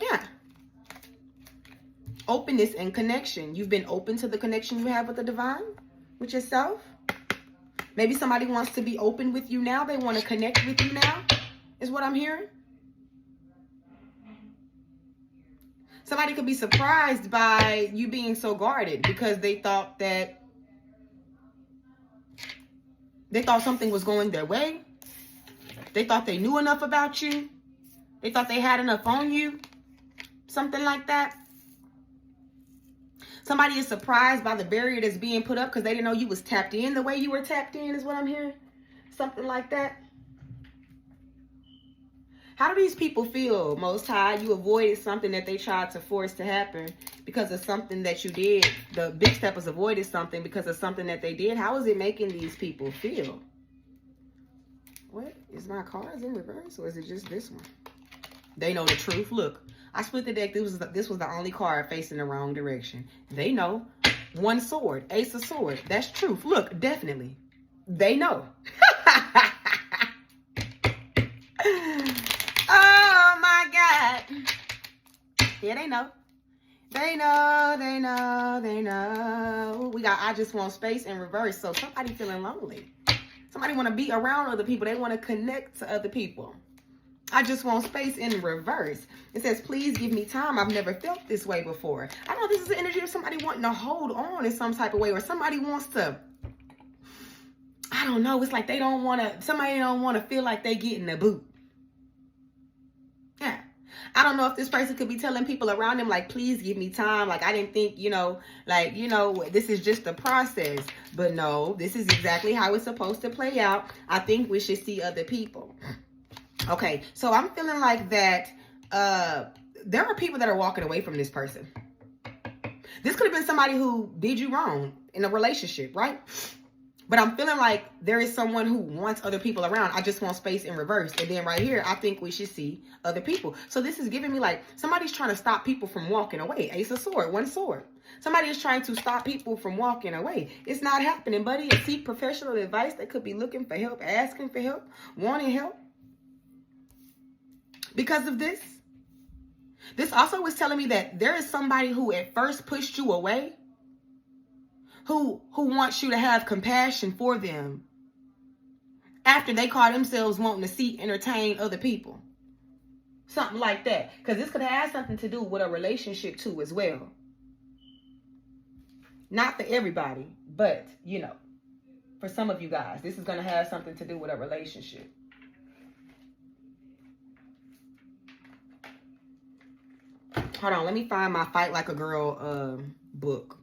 Yeah. Openness and connection. You've been open to the connection you have with the divine, with yourself. Maybe somebody wants to be open with you now. They want to connect with you now, is what I'm hearing. Somebody could be surprised by you being so guarded because they thought something was going their way. They thought they knew enough about you. They thought they had enough on you. Something like that. Somebody is surprised by the barrier that's being put up because they didn't know you was tapped in the way you were tapped in, is what I'm hearing. Something like that. How do these people feel, Most High? You avoided something that they tried to force to happen because of something that you did. The big steppers avoided something because of something that they did. How is it making these people feel? What? Is my cards in reverse or is it just this one? They know the truth. Look. I split the deck. This was the only card facing the wrong direction. They know. One sword. Ace of sword. That's truth. Look, definitely. They know. Oh, my God. Yeah, they know. They know, they know, they know. We got I just want space in reverse. So somebody feeling lonely. Somebody want to be around other people. They want to connect to other people. I just want space in reverse. It says, please give me time. I've never felt this way before. I know this is the energy of somebody wanting to hold on in some type of way, or somebody wants to, I don't know. It's like they don't want to, somebody don't want to feel like they getting the boot. Yeah. I don't know if this person could be telling people around them, like, please give me time. Like, I didn't think, this is just a process. But no, this is exactly how it's supposed to play out. I think we should see other people. Okay, so I'm feeling like that there are people that are walking away from this person. This could have been somebody who did you wrong in a relationship, right? But I'm feeling like there is someone who wants other people around. I just want space in reverse. And then right here, I think we should see other people. So this is giving me like somebody's trying to stop people from walking away. Ace of Sword, one sword. Somebody is trying to stop people from walking away. It's not happening, buddy. And seek professional advice. They could be looking for help, asking for help, wanting help. Because of this. This also was telling me that there is somebody who at first pushed you away. Who wants you to have compassion for them after they call themselves wanting to see, entertain other people. Something like that. Because this could have something to do with a relationship too as well. Not for everybody, but, for some of you guys, this is going to have something to do with a relationship. Hold on, let me find my Fight Like a Girl book.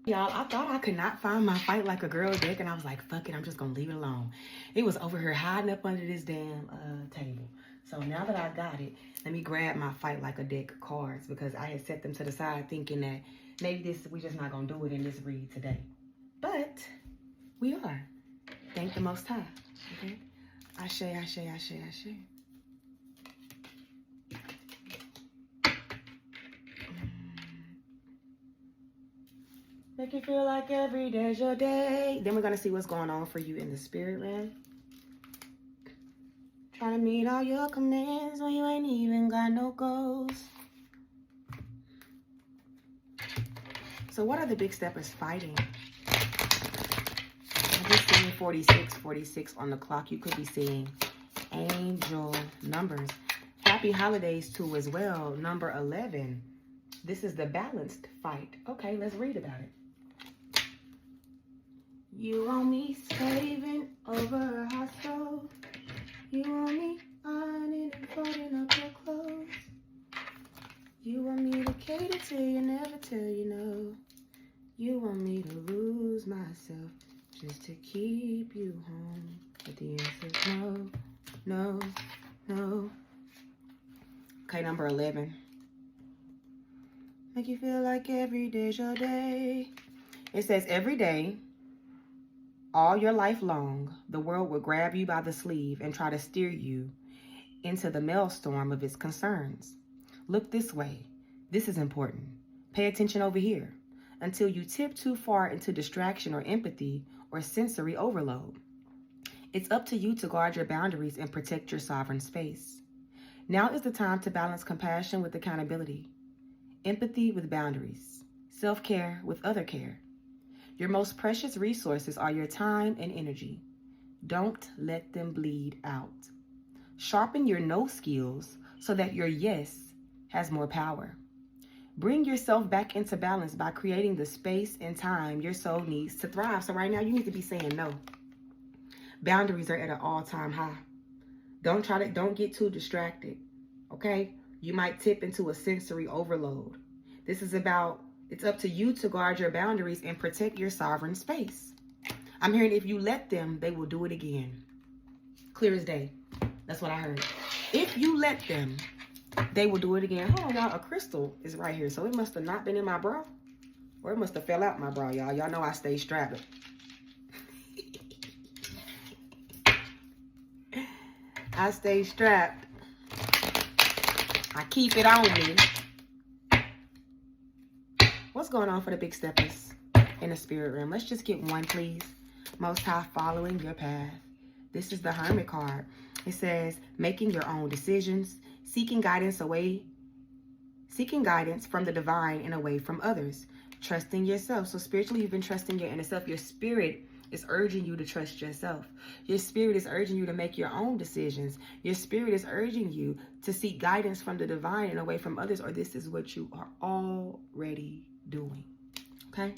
Y'all, I thought I could not find my Fight Like a Girl deck, and I was like, fuck it, I'm just gonna leave it alone. It was over here hiding up under this damn table. So now that I got it, let me grab my Fight Like a deck cards, because I had set them to the side thinking that maybe we just not gonna do it in this read today. But we are. Thank the Most High. Okay? Ashe, ashe, ashe, ashe. Make you feel like every day's your day. Then we're going to see what's going on for you in the spirit realm. Trying to meet all your commands when you ain't even got no goals. So what are the big steppers fighting? I'm just seeing 46 on the clock. You could be seeing angel numbers. Happy holidays too as well. Number 11. This is the balanced fight. Okay, let's read about it. You want me slaving over a hot stove. You want me ironing and folding up your clothes. You want me to cater to you, never tell you no. You want me to lose myself just to keep you home. But the answer is no, no, no. Okay, number 11. Make you feel like every day's your day. It says every day, all your life long, the world will grab you by the sleeve and try to steer you into the maelstrom of its concerns. Look this way. This is important. Pay attention over here until you tip too far into distraction or empathy or sensory overload. It's up to you to guard your boundaries and protect your sovereign space. Now is the time to balance compassion with accountability, empathy with boundaries, self-care with other care. Your most precious resources are your time and energy. Don't let them bleed out. Sharpen your no skills so that your yes has more power. Bring yourself back into balance by creating the space and time your soul needs to thrive. So right now you need to be saying no. Boundaries are at an all-time high. Don't get too distracted. Okay? You might tip into a sensory overload. This is about, it's up to you to guard your boundaries and protect your sovereign space. I'm hearing if you let them, they will do it again. Clear as day. That's what I heard. If you let them, they will do it again. Hold on, y'all. A crystal is right here. So it must have not been in my bra. Or it must have fell out my bra, y'all. Y'all know I stay strapped. I stay strapped. I keep it on me. What's going on for the big steppers in the spirit realm? Let's just get one, please. Most High, following your path. This is the Hermit card. It says, making your own decisions, seeking guidance from the divine and away from others. Trusting yourself. So spiritually, you've been trusting your inner self. Your spirit is urging you to trust yourself. Your spirit is urging you to make your own decisions. Your spirit is urging you to seek guidance from the divine and away from others, or this is what you are already doing. Okay?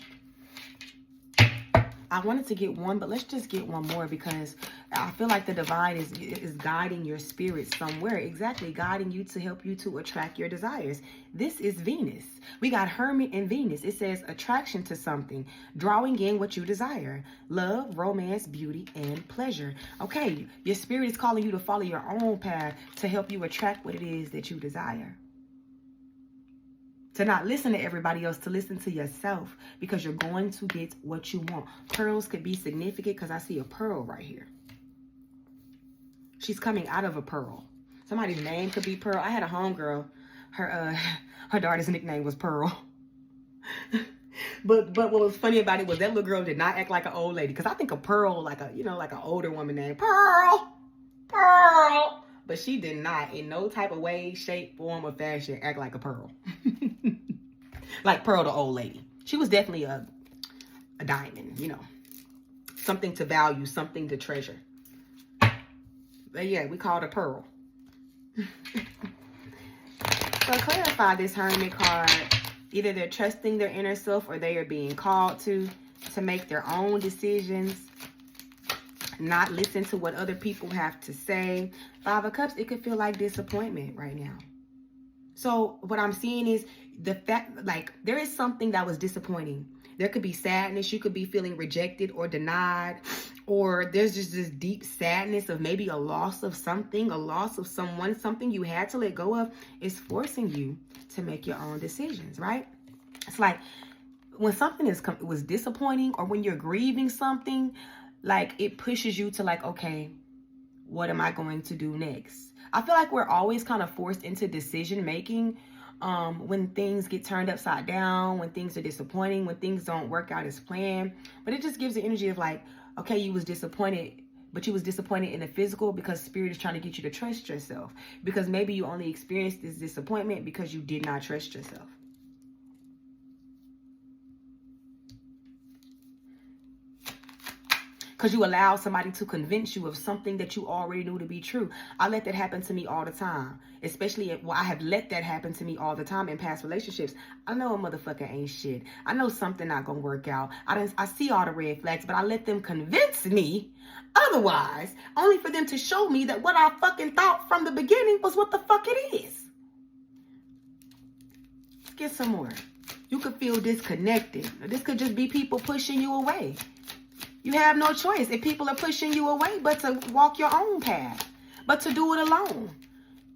I wanted to get one, but let's just get one more because I feel like the divine is guiding your spirit somewhere. Exactly, guiding you to help you to attract your desires. This is Venus. We got Hermit and Venus. It says attraction to something, drawing in what you desire. Love, romance, beauty, and pleasure. Okay, your spirit is calling you to follow your own path to help you attract what it is that you desire. To not listen to everybody else, to listen to yourself, because you're going to get what you want. Pearls could be significant because I see a pearl right here. She's coming out of a pearl. Somebody's name could be Pearl. I had a homegirl. Her daughter's nickname was Pearl. But what was funny about it was that little girl did not act like an old lady. Because I think a Pearl, like a, like an older woman named Pearl. Pearl. But she did not, in no type of way, shape, form, or fashion, act like a Pearl. Like Pearl, the old lady. She was definitely a diamond, something to value, something to treasure. But yeah, we called her Pearl. So clarify this Hermit card. Either they're trusting their inner self or they are being called to make their own decisions. Not listen to what other people have to say. 5 of Cups, it could feel like disappointment right now. So what I'm seeing is the fact, like, there is something that was disappointing. There could be sadness. You could be feeling rejected or denied. Or there's just this deep sadness of maybe a loss of something, a loss of someone, something you had to let go of is forcing you to make your own decisions, right? It's like when something was disappointing or when you're grieving something, like it pushes you to like, okay, what am I going to do next? I feel like we're always kind of forced into decision making when things get turned upside down, when things are disappointing, when things don't work out as planned. But it just gives the energy of like, okay, you was disappointed, but you was disappointed in the physical because spirit is trying to get you to trust yourself. Because maybe you only experienced this disappointment because you did not trust yourself. Because you allow somebody to convince you of something that you already knew to be true. I let that happen to me all the time. Especially, I have let that happen to me all the time in past relationships. I know a motherfucker ain't shit. I know something not gonna work out. I see all the red flags, but I let them convince me otherwise, only for them to show me that what I fucking thought from the beginning was what the fuck it is. Let's get some more. You could feel disconnected. This could just be people pushing you away. You have no choice if people are pushing you away but to walk your own path, but to do it alone.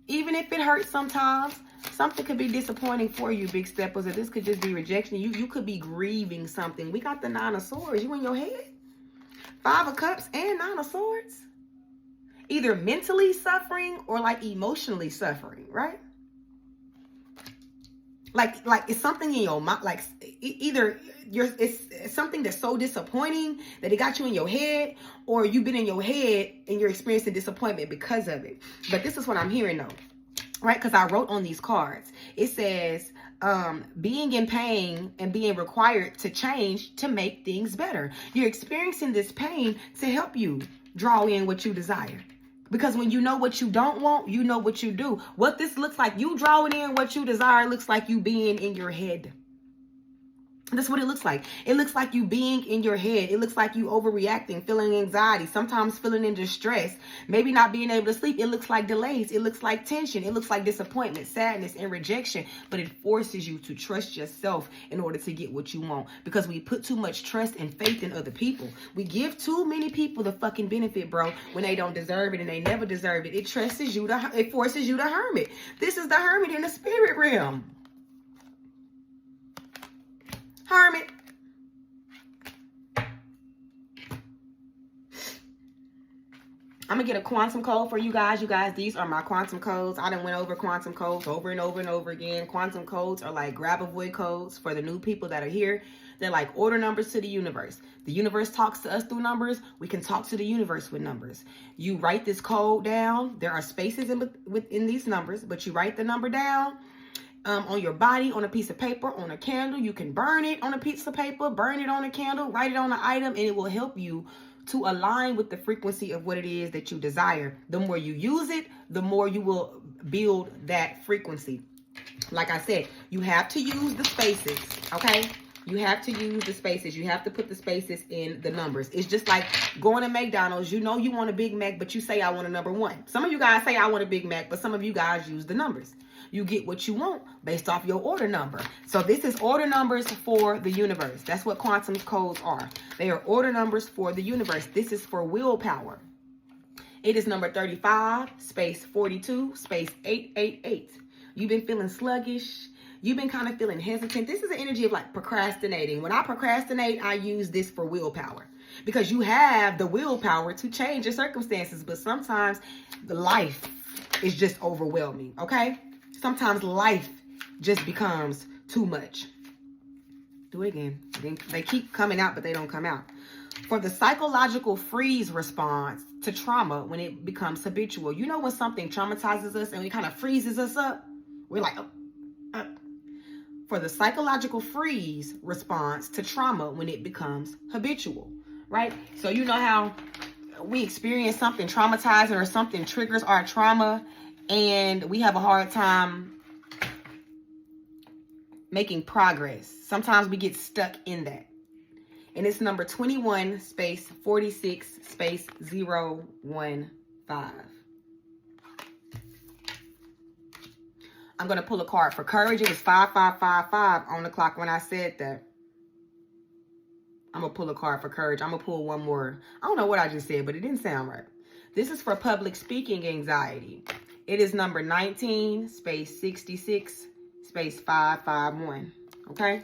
Even if it hurts sometimes, something could be disappointing for you, big steppers, or this could just be rejection. You could be grieving something. We got the 9 of Swords. You in your head? 5 of Cups and 9 of Swords. Either mentally suffering or like emotionally suffering, right? Like it's something in your mind, like either it's something that's so disappointing that it got you in your head, or you've been in your head and you're experiencing disappointment because of it. But this is what I'm hearing though, right? Because I wrote on these cards, it says being in pain and being required to change to make things better. You're experiencing this pain to help you draw in what you desire. Because when you know what you don't want, you know what you do. What this looks like, you drawing in what you desire, looks like you being in your head. That's what it looks like. It looks like you being in your head. It looks like you overreacting, feeling anxiety, sometimes feeling in distress, maybe not being able to sleep. It looks like delays. It looks like tension. It looks like disappointment, sadness, and rejection. But it forces you to trust yourself in order to get what you want. Because we put too much trust and faith in other people. We give too many people the fucking benefit, bro, when they don't deserve it and they never deserve it. It forces you to hermit. This is the hermit in the spirit realm. Hermit. I'm going to get a quantum code for you guys. You guys, these are my quantum codes. I done went over quantum codes over and over and over again. Quantum codes are like grab-a-void codes for the new people that are here. They're like order numbers to the universe. The universe talks to us through numbers. We can talk to the universe with numbers. You write this code down. There are spaces within these numbers, but you write the number down. On your body, on a piece of paper, on a candle. You can burn it on a piece of paper, burn it on a candle, write it on an item, and it will help you to align with the frequency of what it is that you desire. The more you use it, the more you will build that frequency. Like I said, you have to use the spaces, okay? You have to use the spaces. You have to put the spaces in the numbers. It's just like going to McDonald's. You know you want a Big Mac, but you say I want a number 1. Some of you guys say I want a Big Mac, but some of you guys use the numbers. You get what you want based off your order number. So this is order numbers for the universe. That's what quantum codes are. They are order numbers for the universe. This is for willpower. It is number 35, space 42, space 888. You've been feeling sluggish. You've been kind of feeling hesitant. This is an energy of like procrastinating. When I procrastinate, I use this for willpower. Because you have the willpower to change your circumstances. But sometimes the life is just overwhelming, okay? Sometimes life just becomes too much. Do it again. They keep coming out, but they don't come out. For the psychological freeze response to trauma when it becomes habitual. You know when something traumatizes us and it kind of freezes us up? We're like, For the psychological freeze response to trauma when it becomes habitual, right? So you know how we experience something traumatizing or something triggers our trauma and we have a hard time making progress. Sometimes we get stuck in that. And it's number 21, space 46, space 015. I'm going to pull a card for courage. It was 5555 on the clock when I said that. I'm going to pull a card for courage. I'm going to pull one more. I don't know what I just said, but it didn't sound right. This is for public speaking anxiety. It is number 19, space 66, space 551. Okay?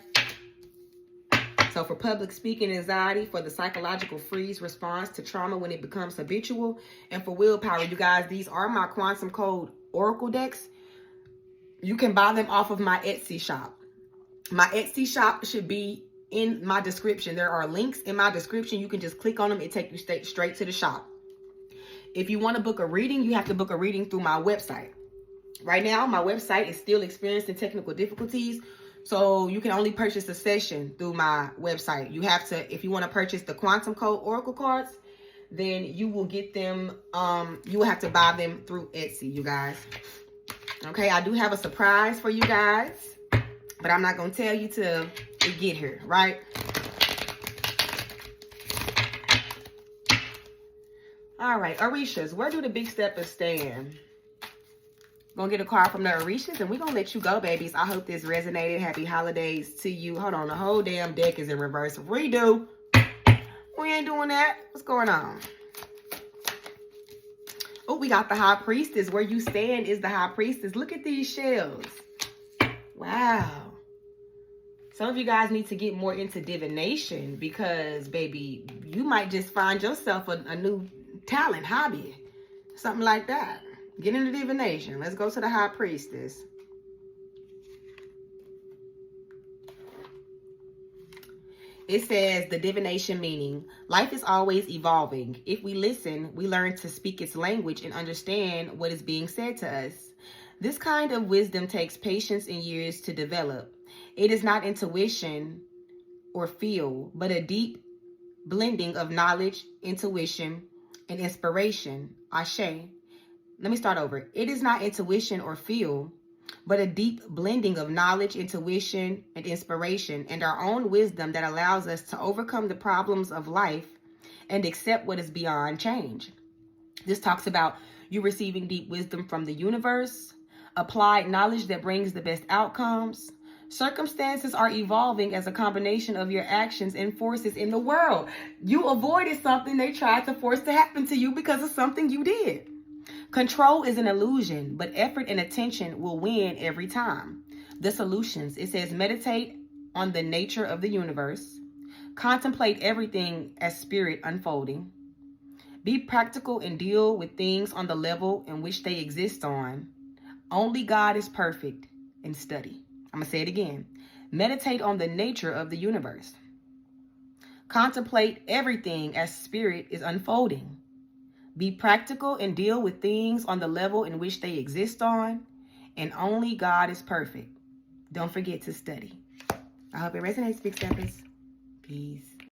So for public speaking anxiety, for the psychological freeze response to trauma when it becomes habitual, and for willpower, you guys, these are my quantum code oracle decks. You can buy them off of my Etsy shop. My Etsy shop should be in my description. There are links in my description. You can just click on them. It takes you straight to the shop. If you want to book a reading, you have to book a reading through my website. Right now, my website is still experiencing technical difficulties. So you can only purchase a session through my website. You have to, if you want to purchase the quantum code oracle cards, then you will get them, you will have to buy them through Etsy, you guys. Okay, I do have a surprise for you guys, but I'm not going to tell you till we get here, right? All right, Orishas, where do the big steppers stand? Gonna get a card from the Orishas, and we're gonna let you go, babies. I hope this resonated. Happy holidays to you. Hold on, the whole damn deck is in reverse. Redo. We ain't doing that. What's going on? Oh, we got the High Priestess. Where you stand is the High Priestess. Look at these shells. Wow. Some of you guys need to get more into divination because, baby, you might just find yourself a new talent, hobby, something like that. Get into divination. Let's go to the High Priestess. It says the divination meaning. Life is always evolving. If we listen, we learn to speak its language and understand what is being said to us. This kind of wisdom takes patience and years to develop. It is not intuition or feel, but a deep blending of knowledge, intuition, and inspiration. Ashe. Let me start over. It is not intuition or feel, but a deep blending of knowledge, intuition, and inspiration, and our own wisdom that allows us to overcome the problems of life and accept what is beyond change. This talks about you receiving deep wisdom from the universe, applied knowledge that brings the best outcomes. Circumstances are evolving as a combination of your actions and forces in the world. You avoided something they tried to force to happen to you because of something you did. Control is an illusion, but effort and attention will win every time. The solutions, it says, meditate on the nature of the universe. Contemplate everything as spirit unfolding. Be practical and deal with things on the level in which they exist on. Only God is perfect, and study. I'm going to say it again. Meditate on the nature of the universe. Contemplate everything as spirit is unfolding. Be practical and deal with things on the level in which they exist on. And only God is perfect. Don't forget to study. I hope it resonates, Big Steppers. Peace.